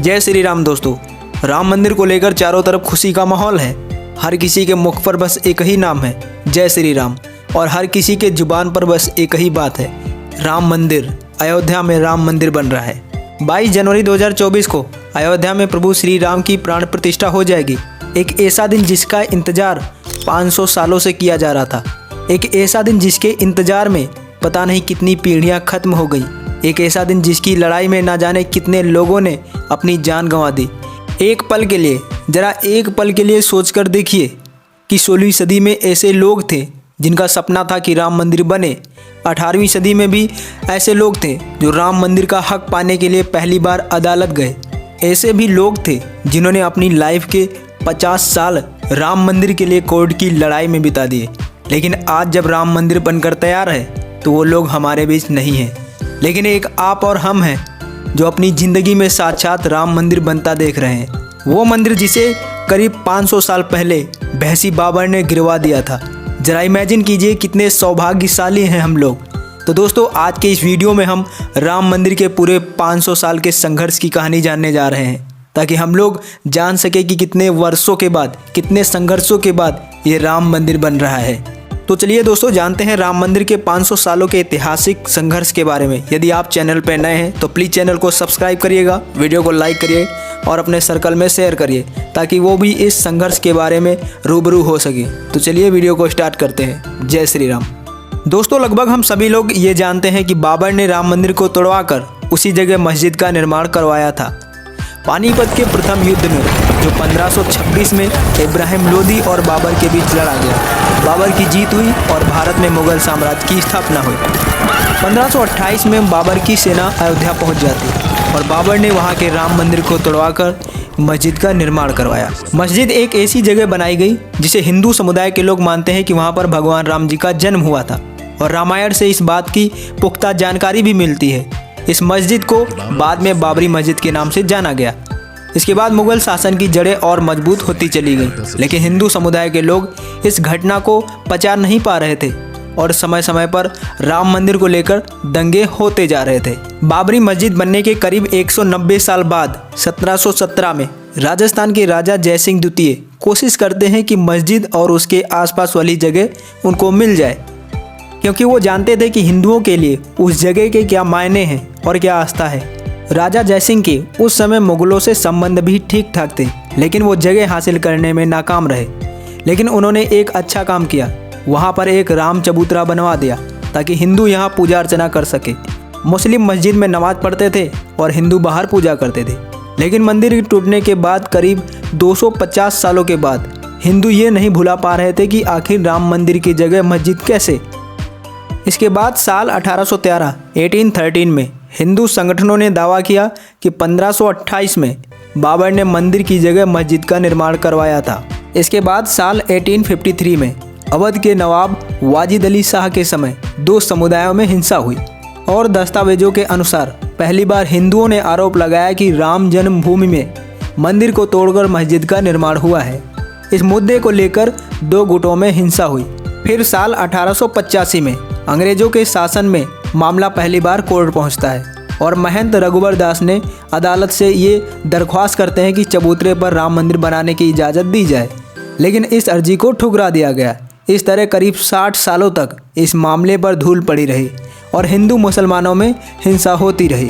जय श्री राम दोस्तों। राम मंदिर को लेकर चारों तरफ खुशी का माहौल है। हर किसी के मुख पर बस एक ही नाम है, जय श्री राम। और हर किसी के जुबान पर बस एक ही बात है, राम मंदिर। अयोध्या में राम मंदिर बन रहा है। 22 जनवरी 2024 को अयोध्या में प्रभु श्री राम की प्राण प्रतिष्ठा हो जाएगी। एक ऐसा दिन जिसका इंतजार 500 सालों से किया जा रहा था। एक ऐसा दिन जिसके इंतजार में पता नहीं कितनी पीढ़ियां खत्म हो गई। एक ऐसा दिन जिसकी लड़ाई में ना जाने कितने लोगों ने अपनी जान गंवा दी। एक पल के लिए, जरा एक पल के लिए सोचकर देखिए कि 16वीं सदी में ऐसे लोग थे जिनका सपना था कि राम मंदिर बने। 18वीं सदी में भी ऐसे लोग थे जो राम मंदिर का हक पाने के लिए पहली बार अदालत गए। ऐसे भी लोग थे जिन्होंने अपनी लाइफ के 50 साल राम मंदिर के लिए कोर्ट की लड़ाई में बिता दिए। लेकिन आज जब राम मंदिर बनकर तैयार है तो वो लोग हमारे बीच नहीं हैं, लेकिन एक आप और हम हैं जो अपनी ज़िंदगी में साक्षात राम मंदिर बनता देख रहे हैं। वो मंदिर जिसे करीब 500 साल पहले भैंसी बाबर ने गिरवा दिया था। जरा इमेजिन कीजिए कितने सौभाग्यशाली हैं हम लोग। तो दोस्तों, आज के इस वीडियो में हम राम मंदिर के पूरे 500 साल के संघर्ष की कहानी जानने जा रहे हैं, ताकि हम लोग जान सके कि कितने वर्षों के बाद, कितने संघर्षों के बाद ये राम मंदिर बन रहा है। तो चलिए दोस्तों, जानते हैं राम मंदिर के 500 सालों के ऐतिहासिक संघर्ष के बारे में। यदि आप चैनल पर नए हैं तो प्लीज़ चैनल को सब्सक्राइब करिएगा, वीडियो को लाइक करिए और अपने सर्कल में शेयर करिए, ताकि वो भी इस संघर्ष के बारे में रूबरू हो सके। तो चलिए वीडियो को स्टार्ट करते हैं। जय श्री राम। दोस्तों, लगभग हम सभी लोग ये जानते हैं कि बाबर ने राम मंदिर को तोड़वाकर उसी जगह मस्जिद का निर्माण करवाया था। पानीपत के प्रथम युद्ध में जो 1526 में इब्राहिम लोदी और बाबर के बीच लड़ा गया, बाबर की जीत हुई और भारत में मुगल साम्राज्य की स्थापना हुई। 1528 में बाबर की सेना अयोध्या पहुंच जाती और बाबर ने वहां के राम मंदिर को तोड़वाकर मस्जिद का निर्माण करवाया। मस्जिद एक ऐसी जगह बनाई गई जिसे हिंदू समुदाय के लोग मानते हैं कि वहां पर भगवान राम जी का जन्म हुआ था, और रामायण से इस बात की पुख्ता जानकारी भी मिलती है। इस मस्जिद को बाद में बाबरी मस्जिद के नाम से जाना गया। इसके बाद मुगल शासन की जड़ें और मजबूत होती चली गई, लेकिन हिंदू समुदाय के लोग इस घटना को पचा नहीं पा रहे थे और समय समय पर राम मंदिर को लेकर दंगे होते जा रहे थे। बाबरी मस्जिद बनने के करीब 190 साल बाद 1717 में राजस्थान के राजा जयसिंह द्वितीय कोशिश करते हैं कि मस्जिद और उसके आसपास वाली जगह उनको मिल जाए, क्योंकि वो जानते थे कि हिंदुओं के लिए उस जगह के क्या मायने हैं और क्या आस्था है। राजा जयसिंह के उस समय मुगलों से संबंध भी ठीक ठाक थे, लेकिन वो जगह हासिल करने में नाकाम रहे। लेकिन उन्होंने एक अच्छा काम किया, वहाँ पर एक राम चबूतरा बनवा दिया ताकि हिंदू यहाँ पूजा अर्चना कर सके। मुस्लिम मस्जिद में नमाज पढ़ते थे और हिंदू बाहर पूजा करते थे। लेकिन मंदिर टूटने के बाद करीब 250 सालों के बाद हिंदू ये नहीं भुला पा रहे थे कि आखिर राम मंदिर की जगह मस्जिद कैसे। इसके बाद साल 1813 में हिंदू संगठनों ने दावा किया कि 1528 में बाबर ने मंदिर की जगह मस्जिद का निर्माण करवाया था। इसके बाद साल 1853 में अवध के नवाब वाजिद अली शाह के समय दो समुदायों में हिंसा हुई, और दस्तावेजों के अनुसार पहली बार हिंदुओं ने आरोप लगाया कि राम जन्मभूमि में मंदिर को तोड़कर मस्जिद का निर्माण हुआ है। इस मुद्दे को लेकर दो गुटों में हिंसा हुई। फिर साल 1885 में अंग्रेजों के शासन में मामला पहली बार कोर्ट पहुंचता है और महंत रघुबर दास ने अदालत से ये दरख्वास्त करते हैं कि चबूतरे पर राम मंदिर बनाने की इजाज़त दी जाए, लेकिन इस अर्जी को ठुकरा दिया गया। इस तरह करीब 60 सालों तक इस मामले पर धूल पड़ी रही और हिंदू मुसलमानों में हिंसा होती रही।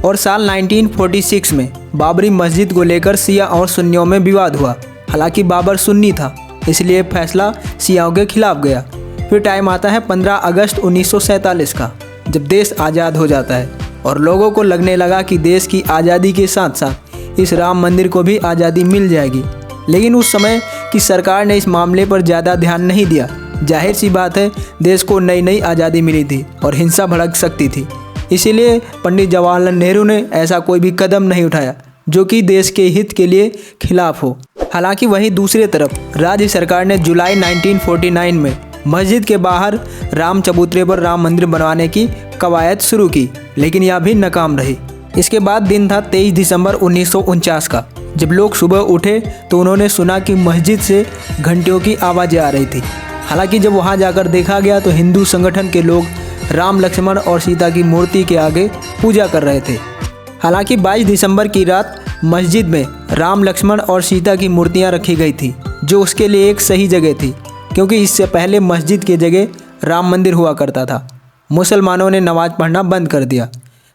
और साल 1946 में बाबरी मस्जिद को लेकर शिया और सुन्नियों में विवाद हुआ। हालांकि बाबर सुन्नी था, इसलिए फैसला शियाओं के खिलाफ गया। फिर टाइम आता है 15 अगस्त 1947 का, जब देश आज़ाद हो जाता है और लोगों को लगने लगा कि देश की आज़ादी के साथ साथ इस राम मंदिर को भी आज़ादी मिल जाएगी। लेकिन उस समय की सरकार ने इस मामले पर ज़्यादा ध्यान नहीं दिया। जाहिर सी बात है, देश को नई नई आज़ादी मिली थी और हिंसा भड़क सकती थी, इसीलिए पंडित जवाहरलाल नेहरू ने ऐसा कोई भी कदम नहीं उठाया जो कि देश के हित के लिए खिलाफ हो। हालांकि वहीं दूसरी तरफ राज्य सरकार ने जुलाई 1949 में मस्जिद के बाहर राम चबूतरे पर राम मंदिर बनवाने की कवायद शुरू की, लेकिन यह भी नाकाम रही। इसके बाद दिन था 23 दिसंबर 1949 का, जब लोग सुबह उठे तो उन्होंने सुना कि मस्जिद से घंटियों की आवाज़ें आ रही थी। हालांकि जब वहां जाकर देखा गया तो हिंदू संगठन के लोग राम, लक्ष्मण और सीता की मूर्ति के आगे पूजा कर रहे थे। हालांकि 22 दिसंबर की रात मस्जिद में राम, लक्ष्मण और सीता की मूर्तियां रखी गई थी, जो उसके लिए एक सही जगह थी, क्योंकि इससे पहले मस्जिद की जगह राम मंदिर हुआ करता था। मुसलमानों ने नमाज पढ़ना बंद कर दिया।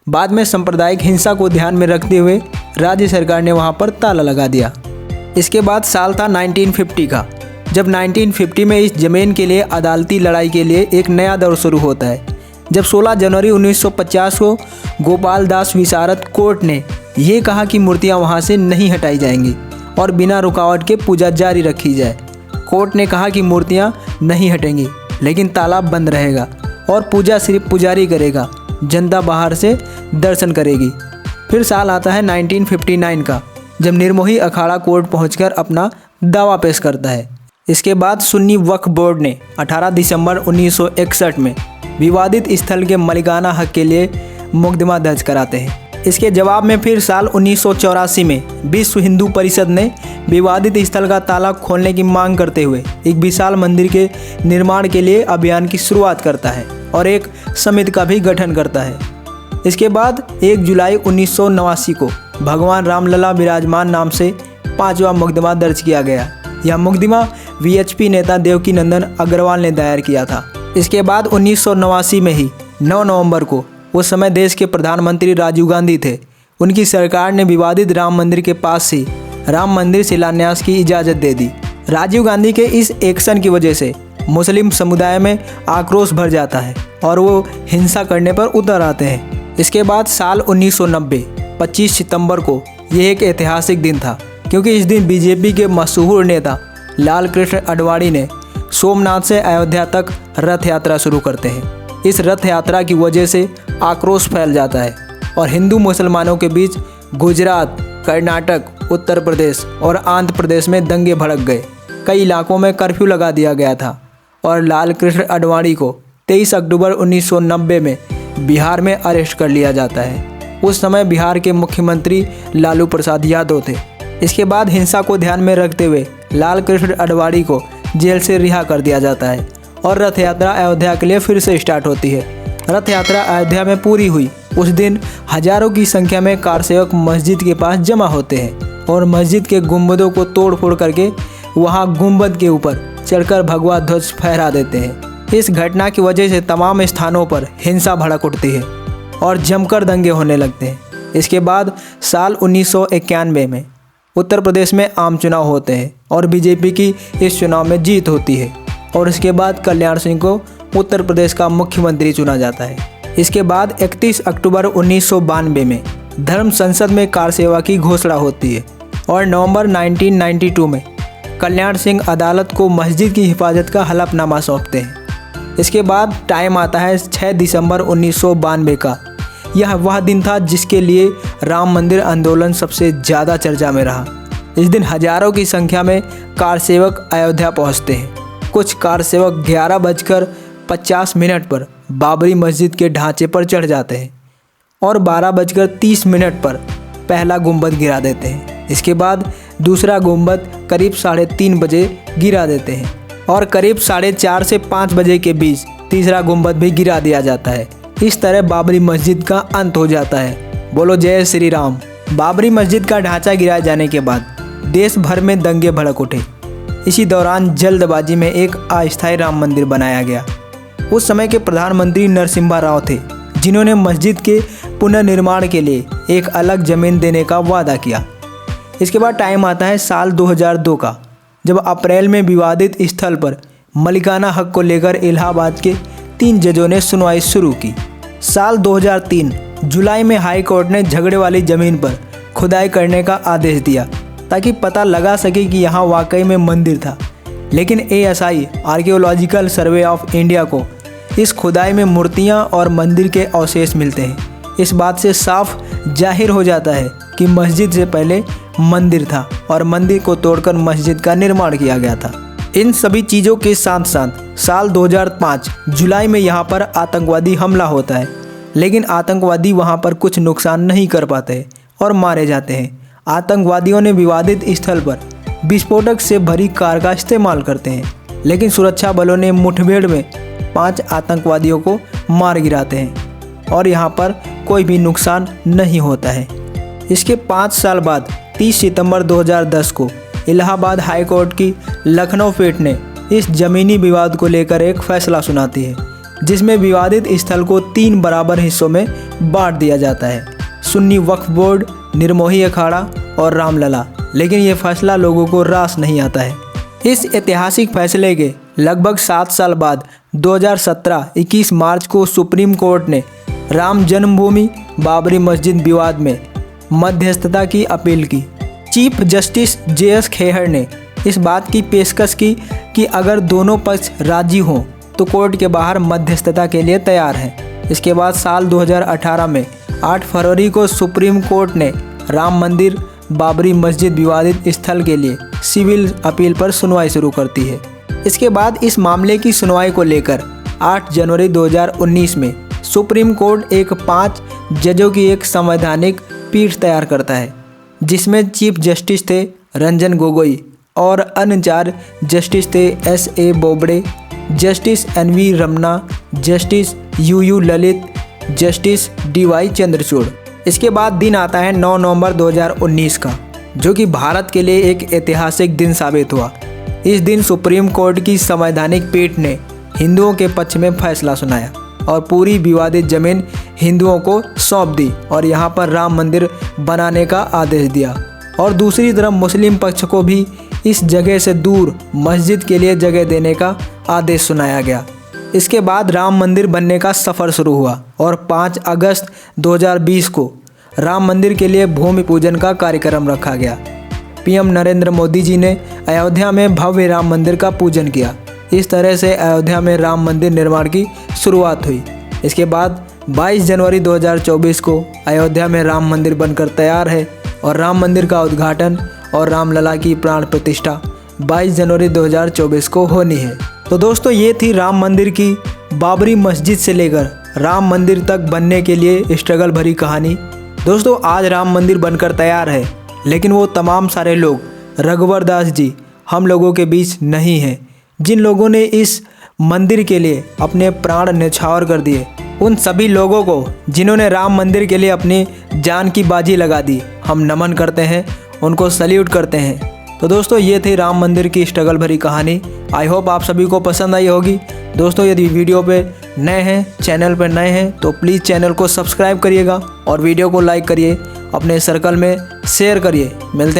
बाद में सांप्रदायिक हिंसा को ध्यान में रखते हुए राज्य सरकार ने वहां पर ताला लगा दिया। इसके बाद साल था 1950 का, जब 1950 में इस ज़मीन के लिए अदालती लड़ाई के लिए एक नया दौर शुरू होता है, जब 16 जनवरी 1950 को गोपाल दास विशारद कोर्ट ने ये कहा कि मूर्तियां वहां से नहीं हटाई जाएंगी और बिना रुकावट के पूजा जारी रखी जाए। कोर्ट ने कहा कि मूर्तियां नहीं हटेंगी, लेकिन तालाब बंद रहेगा और पूजा सिर्फ पुजारी करेगा, जनता बाहर से दर्शन करेगी। फिर साल आता है 1959 का, जब निर्मोही अखाड़ा कोर्ट पहुंचकर अपना दावा पेश करता है। इसके बाद सुन्नी वक्फ बोर्ड ने 18 दिसंबर 1961 में विवादित स्थल के मालिकाना हक के लिए मुकदमा दर्ज कराते हैं। इसके जवाब में फिर साल 1984 में विश्व हिंदू परिषद ने विवादित स्थल का ताला खोलने की मांग करते हुए एक विशाल मंदिर के निर्माण के लिए अभियान की शुरुआत करता है और एक समिति का भी गठन करता है। इसके बाद 1 जुलाई 1989 को भगवान रामलला विराजमान नाम से 5वां मुकदमा दर्ज किया गया। यह मुकदमा वीएचपी नेता देवकीनंदन अग्रवाल ने दायर किया था। इसके बाद 1989 में ही 9 नवंबर को उस समय देश के प्रधानमंत्री राजीव गांधी थे, उनकी सरकार ने विवादित राम मंदिर के पास ही राम मंदिर शिलान्यास की इजाज़त दे दी। राजीव गांधी के इस एक्शन की वजह से मुस्लिम समुदाय में आक्रोश भर जाता है और वो हिंसा करने पर उतर आते हैं। इसके बाद साल 1990 25 सितंबर को यह एक ऐतिहासिक दिन था, क्योंकि इस दिन बीजेपी के मशहूर नेता लाल कृष्ण आडवाणी ने सोमनाथ से अयोध्या तक रथ यात्रा शुरू करते हैं। इस रथ यात्रा की वजह से आक्रोश फैल जाता है और हिंदू मुसलमानों के बीच गुजरात, कर्नाटक, उत्तर प्रदेश और आंध्र प्रदेश में दंगे भड़क गए। कई इलाकों में कर्फ्यू लगा दिया गया था और लाल कृष्ण आडवाणी को 23 अक्टूबर 1990 में बिहार में अरेस्ट कर लिया जाता है। उस समय बिहार के मुख्यमंत्री लालू प्रसाद यादव थे। इसके बाद हिंसा को ध्यान में रखते हुए लाल कृष्ण आडवाणी को जेल से रिहा कर दिया जाता है और रथ यात्रा अयोध्या के लिए फिर से स्टार्ट होती है। रथ यात्रा अयोध्या में पूरी हुई उस दिन हजारों की संख्या में कार सेवक मस्जिद के पास जमा होते हैं और मस्जिद के गुंबदों को तोड़ फोड़ करके वहां गुंबद के ऊपर चढ़कर भगवा ध्वज फहरा देते हैं। इस घटना की वजह से तमाम स्थानों पर हिंसा भड़क उठती है और जमकर दंगे होने लगते हैं। इसके बाद साल 1991 में उत्तर प्रदेश में आम चुनाव होते हैं और बीजेपी की इस चुनाव में जीत होती है और इसके बाद कल्याण सिंह को उत्तर प्रदेश का मुख्यमंत्री चुना जाता है। इसके बाद 31 अक्टूबर 1992 में धर्म संसद में कार सेवा की घोषणा होती है और नवंबर 1992 में कल्याण सिंह अदालत को मस्जिद की हिफाजत का हलफनामा सौंपते हैं। इसके बाद टाइम आता है 6 दिसंबर 1992 का। यह वह दिन था जिसके लिए राम मंदिर आंदोलन सबसे ज़्यादा चर्चा में रहा। इस दिन हजारों की संख्या में कार सेवक अयोध्या पहुंचते हैं। कुछ कार सेवक 11:50 पर बाबरी मस्जिद के ढांचे पर चढ़ जाते हैं और 12:30 पर पहला गुंबद गिरा देते हैं। इसके बाद दूसरा गुंबद करीब 3:30 बजे गिरा देते हैं और करीब 4:30 से 5 बजे के बीच तीसरा गुंबद भी गिरा दिया जाता है। इस तरह बाबरी मस्जिद का अंत हो जाता है। बोलो जय श्री राम। बाबरी मस्जिद का ढांचा गिराए जाने के बाद देश भर में दंगे भड़क उठे। इसी दौरान जल्दबाजी में एक अस्थायी राम मंदिर बनाया गया। उस समय के प्रधानमंत्री नरसिम्हा राव थे, जिन्होंने मस्जिद के पुनर्निर्माण के लिए एक अलग ज़मीन देने का वादा किया। इसके बाद टाइम आता है साल 2002 का, जब अप्रैल में विवादित स्थल पर मालिकाना हक को लेकर इलाहाबाद के 3 जजों ने सुनवाई शुरू की। साल 2003 जुलाई में हाई कोर्ट ने झगड़े वाली ज़मीन पर खुदाई करने का आदेश दिया ताकि पता लगा सके कि यहाँ वाकई में मंदिर था। लेकिन ASI archaeological survey of India को इस खुदाई में मूर्तियाँ और मंदिर के अवशेष मिलते हैं। इस बात से साफ जाहिर हो जाता है कि मस्जिद से पहले मंदिर था और मंदिर को तोड़कर मस्जिद का निर्माण किया गया था। इन सभी चीज़ों के साथ साथ साल 2005 जुलाई में यहाँ पर आतंकवादी हमला होता है, लेकिन आतंकवादी वहाँ पर कुछ नुकसान नहीं कर पाते और मारे जाते हैं। आतंकवादियों ने विवादित स्थल पर विस्फोटक से भरी कार का इस्तेमाल करते हैं, लेकिन सुरक्षा बलों ने मुठभेड़ में 5 आतंकवादियों को मार गिराते हैं और यहाँ पर कोई भी नुकसान नहीं होता है। इसके 5 साल बाद 30 सितंबर 2010 को इलाहाबाद हाई कोर्ट की लखनऊ पीठ ने इस ज़मीनी विवाद को लेकर एक फैसला सुनाती है, जिसमें विवादित स्थल को 3 बराबर हिस्सों में बांट दिया जाता है, सुन्नी वक्फ बोर्ड, निर्मोही अखाड़ा और रामलला। लेकिन ये फैसला लोगों को रास नहीं आता है। इस ऐतिहासिक फैसले के लगभग 7 साल बाद 2017 21 मार्च को सुप्रीम कोर्ट ने राम जन्मभूमि बाबरी मस्जिद विवाद में मध्यस्थता की अपील की। चीफ जस्टिस JS खेहर ने इस बात की पेशकश की कि अगर दोनों पक्ष राजी हों तो कोर्ट के बाहर मध्यस्थता के लिए तैयार हैं। इसके बाद साल 2018 में 8 फरवरी को सुप्रीम कोर्ट ने राम मंदिर बाबरी मस्जिद विवादित स्थल के लिए सिविल अपील पर सुनवाई शुरू करती है। इसके बाद इस मामले की सुनवाई को लेकर 8 जनवरी 2019 में सुप्रीम कोर्ट एक 5 जजों की एक संवैधानिक पीठ तैयार करता है, जिसमें चीफ जस्टिस थे रंजन गोगोई और अन्य 4 जस्टिस थे SA Bobde, justice NV Ramana, justice UU Lalit, justice DY Chandrachud. इसके बाद दिन आता है 9 नवंबर 2019 का, जो कि भारत के लिए एक ऐतिहासिक दिन साबित हुआ। इस दिन सुप्रीम कोर्ट की संवैधानिक पीठ ने हिंदुओं के पक्ष में फैसला सुनाया और पूरी विवादित जमीन हिंदुओं को सौंप दी और यहाँ पर राम मंदिर बनाने का आदेश दिया। और दूसरी तरफ मुस्लिम पक्ष को भी इस जगह से दूर मस्जिद के लिए जगह देने का आदेश सुनाया गया। इसके बाद राम मंदिर बनने का सफ़र शुरू हुआ और 5 अगस्त 2020 को राम मंदिर के लिए भूमि पूजन का कार्यक्रम रखा गया। PM नरेंद्र मोदी जी ने अयोध्या में भव्य राम मंदिर का पूजन किया। इस तरह से अयोध्या में राम मंदिर निर्माण की शुरुआत हुई। इसके बाद 22 जनवरी 2024 को अयोध्या में राम मंदिर बनकर तैयार है और राम मंदिर का उद्घाटन और रामलला की प्राण प्रतिष्ठा 22 जनवरी 2024 को होनी है। तो दोस्तों, ये थी राम मंदिर की बाबरी मस्जिद से लेकर राम मंदिर तक बनने के लिए स्ट्रगल भरी कहानी। दोस्तों, आज राम मंदिर बनकर तैयार है, लेकिन वो तमाम सारे लोग, रघुवर दास जी, हम लोगों के बीच नहीं हैं, जिन लोगों ने इस मंदिर के लिए अपने प्राण न्यौछावर कर दिए। उन सभी लोगों को जिन्होंने राम मंदिर के लिए अपनी जान की बाजी लगा दी, हम नमन करते हैं, उनको सल्यूट करते हैं। तो दोस्तों, ये थी राम मंदिर की स्ट्रगल भरी कहानी। आई होप आप सभी को पसंद आई होगी। दोस्तों, यदि वीडियो पे नए हैं, चैनल पर नए हैं, तो प्लीज़ चैनल को सब्सक्राइब करिएगा और वीडियो को लाइक करिए, अपने सर्कल में शेयर करिए। मिलते हैं।